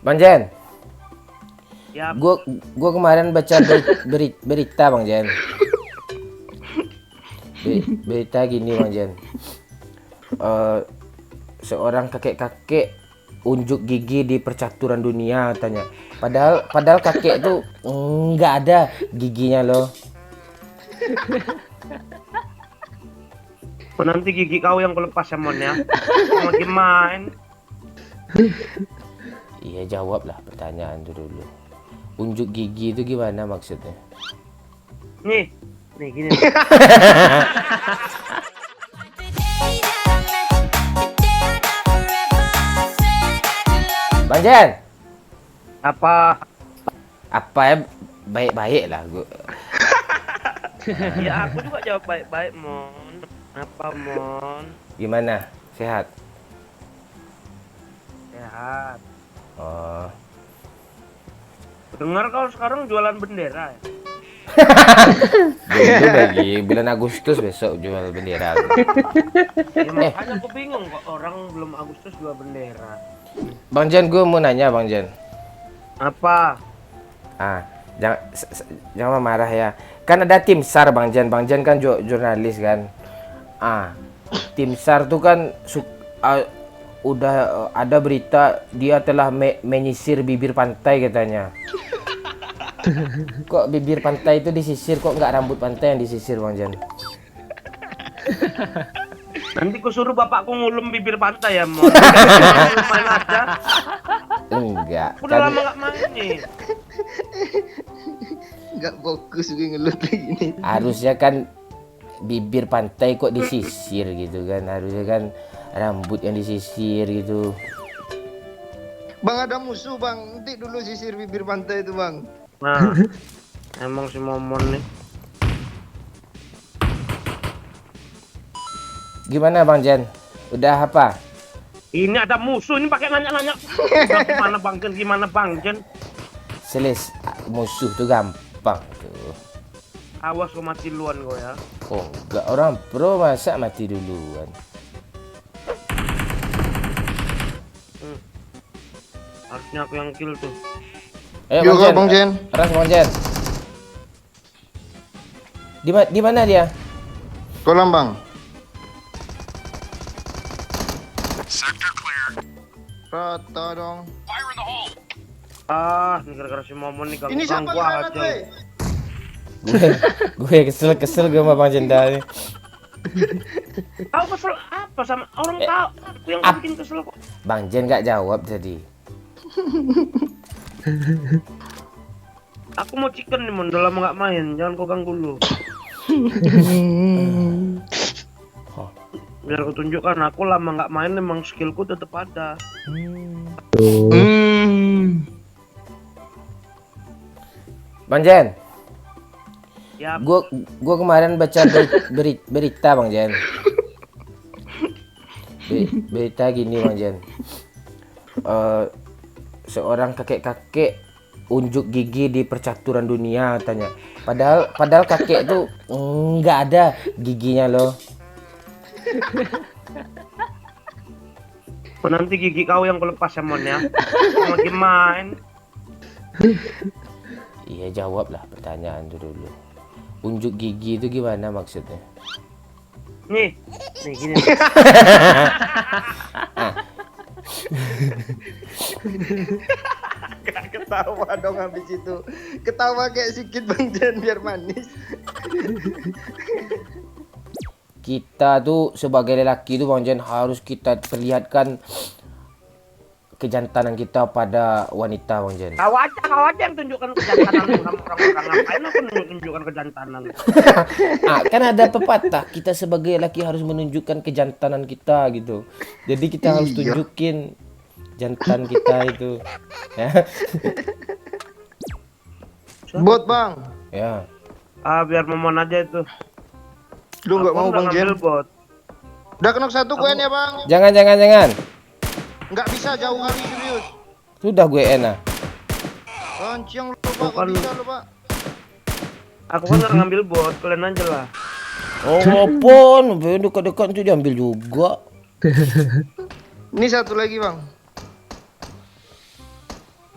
Bang Jen, Ya, gua kemarin baca berita Bang Jen. Berita gini Bang Jen. Eh, Seorang kakek-kakek unjuk gigi di percaturan dunia katanya. Padahal kakek itu nggak ada giginya loh. nanti gigi kau yang kulepas ya Mon ya. Makin main. Iya, jawablah pertanyaan itu dulu. Unjuk gigi itu gimana maksudnya? Nih gini. Bang Jen, Apa? apa ya, baik-baik lah gua. Ya aku juga jawab baik-baik Mon. Apa Mon? Gimana? Sehat? Sehat. Oh. Dengar kau sekarang jualan bendera ya? Dulu lagi bulan Agustus besok jual bendera. Ya makanya aku bingung kok orang belum Agustus jual bendera. Bang Jen, gue mau nanya Bang Jen. Apa? Jangan marah ya. Kan ada tim SAR Bang Jen. Bang Jen kan jurnalis kan. Tim SAR tuh kan udah ada berita dia telah menyisir bibir pantai katanya. Kok bibir pantai itu disisir, kok nggak rambut pantai yang disisir Bang Jen? Nanti ku suruh bapakku ngulum bibir pantai ya Mon. Main aja. Enggak. Udah lama nggak main nih. Nggak fokus gue ngelut kayak gini. Harusnya kan bibir pantai kok disisir gitu kan. Harusnya kan rambut yang disisir gitu. Bang ada musuh bang, nanti dulu sisir bibir pantai itu bang. Nah, emang si Momon nih. Gimana Bang Jen? Udah apa? Ini ada musuh ini pakai nanya-nanya. Gimana Bang Jen? Musuh tuh gampang tuh. Awas kau mati duluan kau ya. Oh, enggak, orang pro masa mati duluan. Harusnya aku yang kill tuh. Ayo Yo, Bang Jen. Ras Bang Jen. Di mana dia? Kolam bang. Rata dong. Ini gara-gara si Momon nih Ini siapa ganggu granat aja. gue kesel gue sama Bang Jenda nih. Kau kesel apa sama orang kau? Aku yang bikin kesel kok. Bang Jen nggak jawab tadi. Aku mau chicken nih Mon, udah lama nggak main. Jangan kau ganggu dulu. Biar aku tunjukkan aku lama nggak main memang skillku tetap ada. Bang Jen, Ya, gue kemarin baca berita Bang Jen. Berita gini Bang Jen. Seorang kakek-kakek unjuk gigi di percaturan dunia katanya. Padahal kakek itu nggak ada giginya loh. nanti gigi kau yang kulepas ya Mon ya. Makin main. Iya, jawablah pertanyaan itu dulu. Unjuk gigi itu gimana maksudnya? Nih gini. Gak ketawa dong habis itu. Ketawa kayak sikit Bang Jen biar manis. Kita tuh sebagai lelaki tuh Bang Jen harus kita perlihatkan kejantanan kita pada wanita Bang Jen. Kau aja yang tunjukkan kejantanan sama orang-orang. Ngapain aku tunjukkan kejantanan? Kan ada pepatah, kita sebagai lelaki harus menunjukkan kejantanan kita gitu. Jadi kita harus tunjukin jantan kita itu. Ya. Bot bang. Ya. Biar Momon aja itu. Lu nggak mau Aku udah Bang Jen? ngambil bot. Udah kena satu gue ya bang. Jangan. Nggak bisa jauh kali serius. Sudah gue enak. Lonceng lu pak, nggak bisa lu pak. Aku kan nggak ngambil bot, kalian aja lah. Oh, pon, dekat-dekat itu diambil juga. Ini satu lagi bang.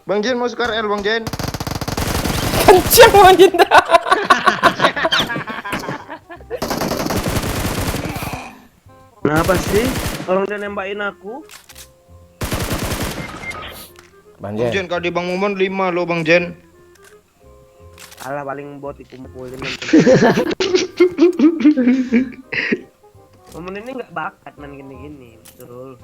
Bang Jen mau sekar L Bang Jen. Kencang Bang Jen. Kenapa sih orang dia nembakin aku? Bang Bang Jen. Jen kalau di Bang Momon 5 lo Bang Jen. Alah paling bot dikumpulin. Momen ini nggak bakat main gini-gini, betul.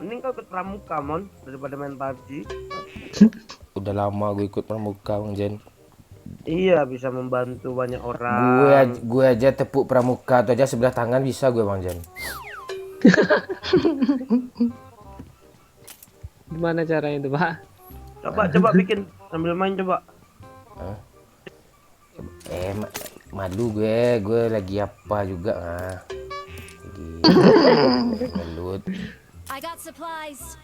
Mending kau ikut pramuka, Mon, daripada main PUBG. Udah lama gue ikut pramuka Bang Jen. Iya, bisa membantu banyak orang. Gue aja tepuk pramuka atau aja sebelah tangan bisa gue Bang Jen. Gimana caranya itu, Pak? Coba bikin sambil main coba. Malu gue lagi apa juga lagi ngelut. I got supplies.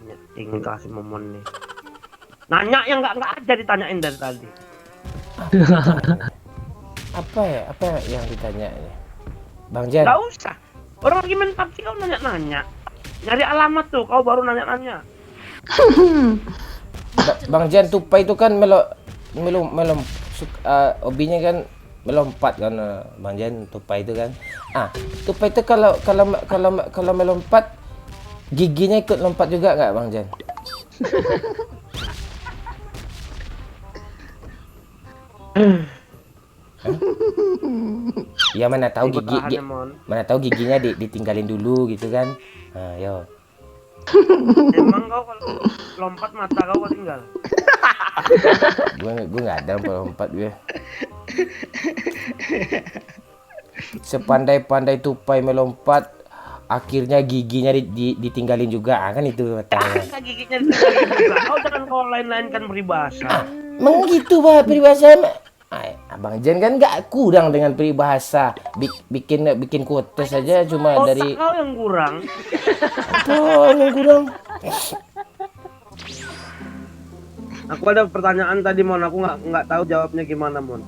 Nyeting kasih Momon nih. Nanya yang nggak ada ditanyain dari tadi. Apa yang ditanya nih Bang Jen? Nggak usah. Orang lagi main PUBG kau nanya-nanya. Nyari alamat tuh, kau baru nanya-nanya. Bang Jen, tupai itu kan hobinya kan melompat kan Bang Jen, tupai itu kan. Tupai itu kalau melompat giginya ikut lompat juga nggak Bang Jen? Ya mana tahu mana tahu giginya ditinggalin dulu gitu kan. Yo. Emang kau kalau lompat mata kau tinggal. gue nggak ada lompat gue. Sepandai-pandai tupai melompat, akhirnya giginya ditinggalin juga, kan itu matanya. Giginya ditinggalin juga. Kau jangan kau lain-lainkan peribahasa. Emang gitu bah peribahasa. Abang Jen kan nggak kurang dengan peribahasa. Bikin quotes saja cuma dari. Kau yang kurang. Apa yang kurang? Aku ada pertanyaan tadi Mon, aku nggak tahu jawabnya gimana Mon.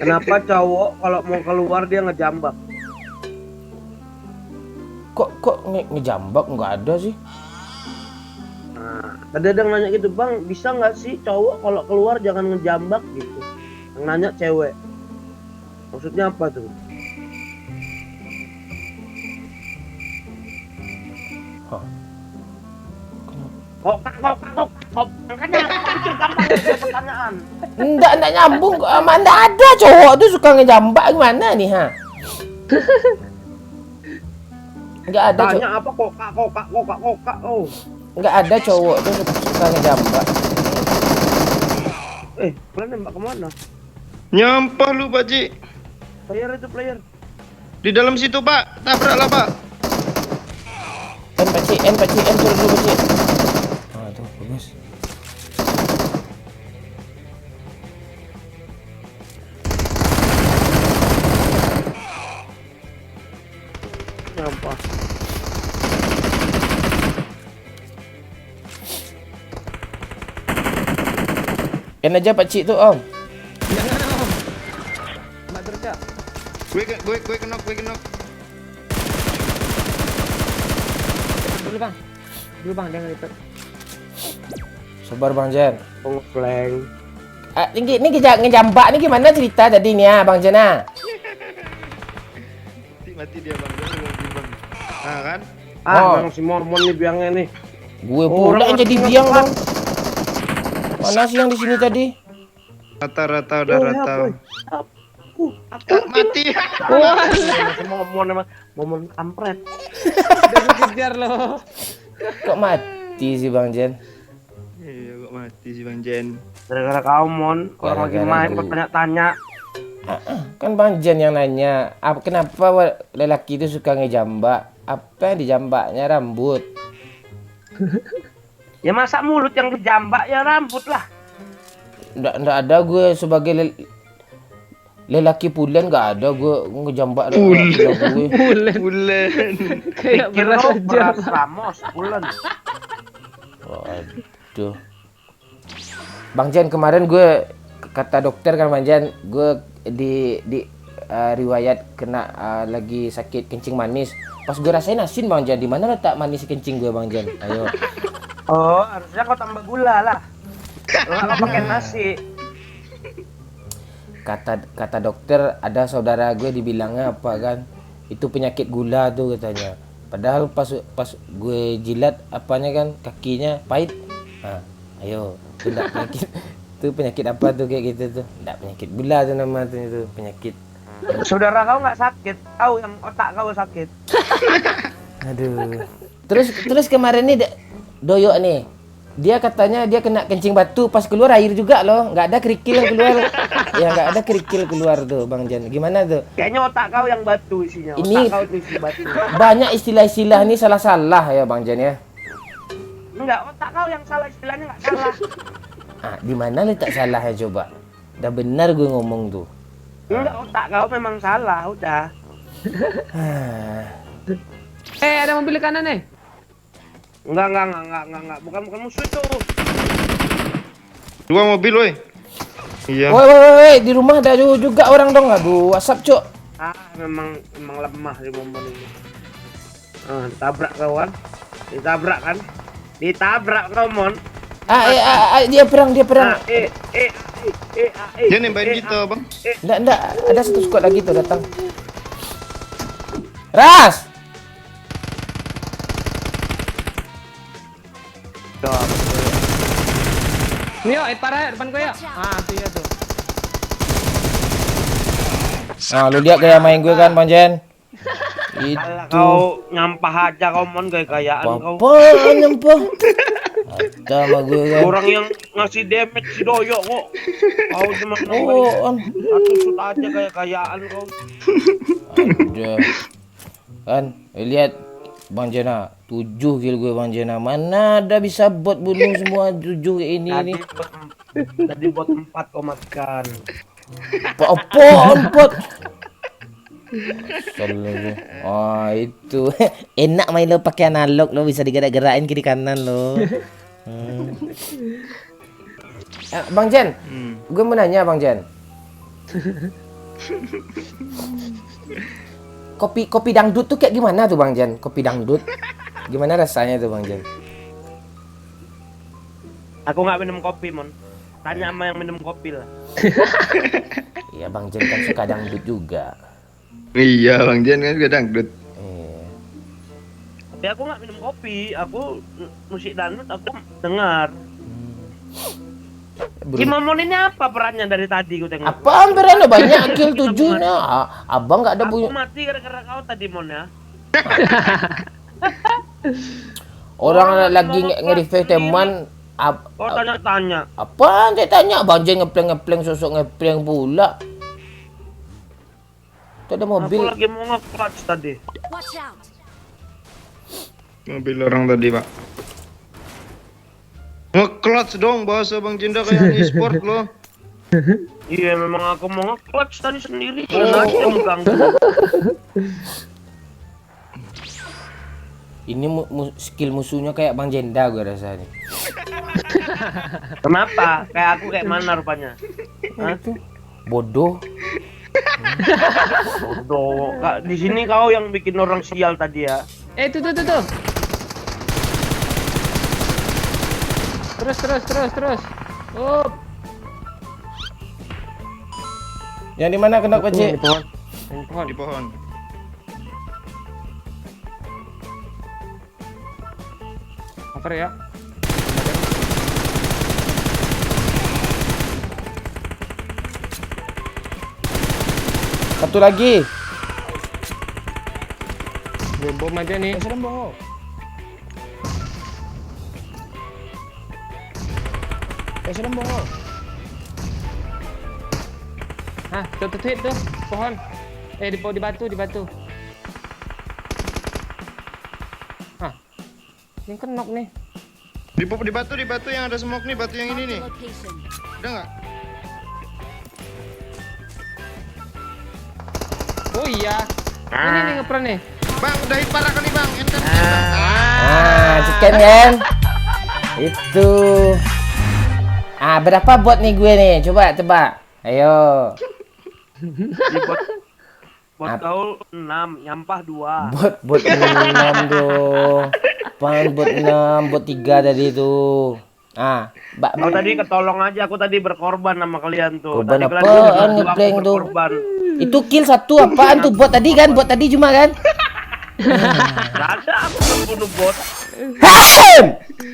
Kenapa cowok kalau mau keluar dia ngejambak? Kok ngejambak nggak ada sih? Nah, tadi ada yang nanya gitu, Bang, bisa nggak sih cowok kalau keluar jangan ngejambak gitu? Yang nanya cewek. Maksudnya apa tuh? Kok makanya itu gampang pertanyaan. Enggak nyambung, mana ada cowok tuh suka ngejambak gimana nih Enggak ada cowok. Tanya apa kokak. Oh. Enggak ada cowok tuh suka ngejambak. Kalian nembak kemana? Nyampah lu Pak Ji. Player. Di dalam situ Pak, tabraklah Pak. N turun dulu Pak Ci. Tuh bagus. Nyampah. N aja Pak Ci tuh Om. Jangan, Om. Mbak Terca. Gue kenok. Dulu, Bang. Dia ngelipet. Sabar Bang Jen. Ngeflank. Ini ngejambak nih gimana cerita tadi nih Bang Jen Mati dia Bang. Kan? Bang si Mormon nih biangnya nih. Gue pula yang jadi biang Bang. Mana sih yang di sini tadi? Rata udah rata. Mati. Momon kampret. Udah dikejar loh. Kok mati sih Bang Jen? Iya kok mati sih Bang Jen. Gara-gara kau Mon, orang lagi Gara-gara main gue. kau tanya-tanya. Kan Bang Jen yang nanya, kenapa lelaki itu suka ngejambak? Apa yang dijambaknya rambut? Ya masa mulut yang dijambak ya rambut lah. Nggak ada gue sebagai lelaki pulen nggak ada gue ngejambak gue. Bulan. Kayak beras aja. Beras Ramos bulan. Waduh. Bang Jen kemarin gue kata dokter kan Bang Jen, gue riwayat kena lagi sakit kencing manis. Pas gue rasain asin Bang Jan. Di mana letak manis kencing gue Bang Jan? Ayo. Oh, harusnya kau tambah gula lah. Kalau pakai nasi. Kata dokter ada saudara gue dibilangnya apa kan? Itu penyakit gula tuh katanya. Padahal pas gue jilat apanya kan kakinya pahit. Nah, ayo, itu enggak penyakit. Itu penyakit apa tuh kayak gitu tuh? Enggak penyakit gula tuh nama tuh itu penyakit. Saudara kau nggak sakit, kau yang otak kau sakit. Aduh. Terus kemarin nih Doyok nih. Dia katanya dia kena kencing batu pas keluar air juga loh. Nggak ada kerikil yang keluar. Ya nggak ada kerikil keluar tuh Bang Jan. Gimana tuh? Kayaknya otak kau yang batu isinya. Ini- Otak kau tuh isi batu. Banyak istilah-istilah ini salah-salah ya Bang Jan ya. Enggak, otak kau yang salah, istilahnya nggak salah. Ah, di mana letak salahnya coba? Udah benar gue ngomong tuh. Enggak, otak kau memang salah, udah. Ada mobil di kanan nih. Enggak. Bukan musuh itu. Dua mobil, woi. Iya. Woi, di rumah ada juga orang dong. Aduh, WhatsApp, Cuk. Memang lemah di momen ini. Tabrak kawan. Ditabrak kan? Ditabrak kau, Mon. Dia perang. Dia nembakin kita, Bang. Enggak, ada satu squad lagi tuh datang. Ras! Nih yo, parah depan gue ya. Tuh ya tuh. Nah, lu lihat gaya main gue kan, Bang Jen? Kalau Itu. kau nyampah aja kau, Mon, gaya-gayaan kau. Apa nyampah? Ada sama gue kan. Orang yang ngasih damage si Doyok kok. Kau cuma Oh, satu shoot aja gaya-gayaan kau. ada. Kan, lihat Bang Jena, 7 kill gue Bang Jena. Mana ada bisa bot bunuh semua 7 kayak ini nih. Tadi buat 4 kau matikan. Apaan bot? Astaga. Oh, itu. Enak main lo pakai analog lo bisa digerak-gerakin kiri kanan lo. Bang Jen, gue mau nanya Bang Jen. Kopi dangdut tuh kayak gimana tuh Bang Jen? Kopi dangdut. Gimana rasanya tuh Bang Jen? Aku nggak minum kopi, Mon. Tanya sama yang minum kopi lah. Iya Bang Jen kan suka dangdut juga. Iya, Bang Jan kan juga dangdut. Iya. Tapi aku nggak minum kopi. Aku musik dangdut aku dengar. Si Momon ini apa perannya dari tadi ku tengok? Apaan berani banyak kill 7 nah. Abang nggak ada bunyi. Aku mati gara-gara kau tadi, Mon ya. Orang lagi nge-revive teman. Kau tanya-tanya. Apaan saya tanya? Bang Jen ngepleng sosok ngepleng pula. Itu ada Aku mobil. lagi mau nge-clutch tadi. Watch out! Mobil orang tadi, Pak. Nge-clutch dong bahasa Bang Jenda kayak e-sport loh. Iya, memang aku mau nge-clutch tadi sendiri. Karena dia mengganggu. Ini skill musuhnya kayak Bang Jenda gue rasanya. Kenapa? Kayak aku kayak mana rupanya? Hah? Bodoh. Bodoh. Kak, di sini kau yang bikin orang sial tadi ya. Tuh. Terus. Up. Yang di mana kena Di Pak pohon. Di pohon. Cover ya. Satu lagi. Bom aja nih. Tuh hit tuh pohon. Di batu. Ini kan knock nih. Di batu yang ada smoke nih, batu yang ini nih. Location. Ada nggak? Oh iya. Ini nih ngepran nih. Bang, udah hit parah kali Bang. Enter. Chicken kan? Itu. Berapa bot nih gue nih? Coba tebak. Ayo. Bot kau 6, nyampah 2. Bot 6 dong. Pan bot 6, bot 3 tadi tuh. Ah, Kau tadi ketolong aja, aku tadi berkorban sama kalian tuh. Korban Tadi kalian apaan udah bantu aku ngepleng tuh? berkorban. itu kill 1 apaan tuh? Bot tadi kan? Bot tadi cuma kan? Gak ada, aku membunuh bot. Hem!